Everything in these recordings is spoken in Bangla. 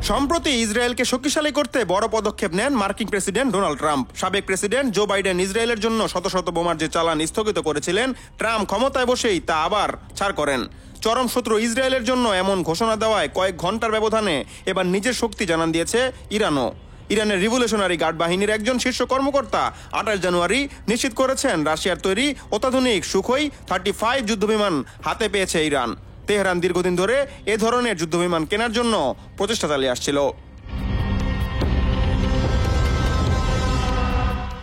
সম্প্রতি ইসরায়েলকে শক্তিশালী করতে বড় পদক্ষেপ নেন মার্কিন প্রেসিডেন্ট ডোনাল্ড ট্রাম্প। সাবেক প্রেসিডেন্ট জো বাইডেন ইসরায়েলের জন্য শত শত বোমার যে চালান স্থগিত করেছিলেন, ট্রাম্প ক্ষমতায় বসেই তা আবার ছাড় করেন। চরম শত্রু ইসরায়েলের জন্য এমন ঘোষণা দেওয়ায় কয়েক ঘন্টার ব্যবধানে এবার নিজের শক্তি জানান দিয়েছে ইরানও। ইরানের রিভলিউশনারি গার্ড বাহিনীর একজন শীর্ষ কর্মকর্তা 28 জানুয়ারি নিশ্চিত করেছেন, রাশিয়ার তৈরি অত্যাধুনিক সুখোই 35 যুদ্ধবিমান হাতে পেয়েছে ইরান। তেহরান দীর্ঘদিন ধরে এ ধরনের যুদ্ধবিমান কেনার জন্য প্রচেষ্টা চালিয়ে আসছিল।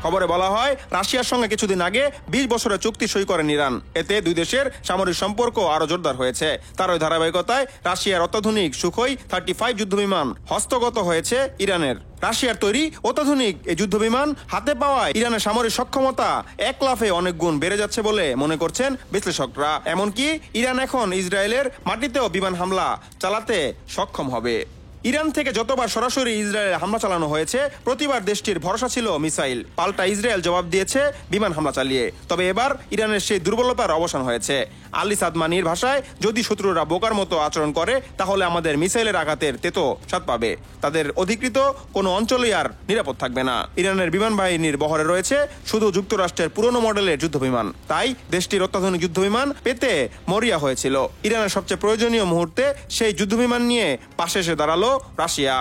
খবরে বলা হয়, রাশিয়ার সঙ্গে কিছুদিন আগে 20 বছরের চুক্তি সই করেন ইরান। এতে দুই দেশের সামরিক সম্পর্ক আরো জোরদার হয়েছে। তার ওই ধারাবাহিকতায় রাশিয়ার অত্যাধুনিক সুখোই 35 যুদ্ধবিমান হস্তগত হয়েছে ইরানের। রাশিয়ার তৈরি অত্যাধুনিক এই যুদ্ধবিমান হাতে পাওয়ায় ইরানের সামরিক সক্ষমতা এক লাফে অনেক গুণ বেড়ে যাচ্ছে বলে মনে করছেন বিশ্লেষকরা। এমনকি ইরান এখন ইসরায়েলের মাটিতেও বিমান হামলা চালাতে সক্ষম হবে। ইরান থেকে যতবার সরাসরি ইসরায়েলে হামলা চালানো হয়েছে, প্রতিবার দেশটির ভরসা ছিল মিসাইল। পাল্টা ইসরায়েল জবাব দিয়েছে বিমান হামলা চালিয়ে। তবে এবার ইরানের সেই দুর্বলতার অবসান হয়েছে। আলী সাদমানির ভাষায়, যদি শত্রুরা বোকার মতো আচরণ করে তাহলে আমাদের মিসাইলের আঘাতের তেতো স্বাদ পাবে। তাদের অধিকৃত কোনো অঞ্চলই আর নিরাপদ থাকবে না। ইরানের বিমান বাহিনীর বহরে রয়েছে শুধু যুক্তরাষ্ট্রের পুরনো মডেলের যুদ্ধবিমান। তাই দেশটির অত্যাধুনিক যুদ্ধবিমান পেতে মরিয়া হয়েছিল। ইরানের সবচেয়ে প্রয়োজনীয় মুহূর্তে সেই যুদ্ধবিমান নিয়ে পাশে এসে দাঁড়ালো Russia.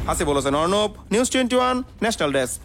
Hasibul Hossain Arnab, news 21 national desk.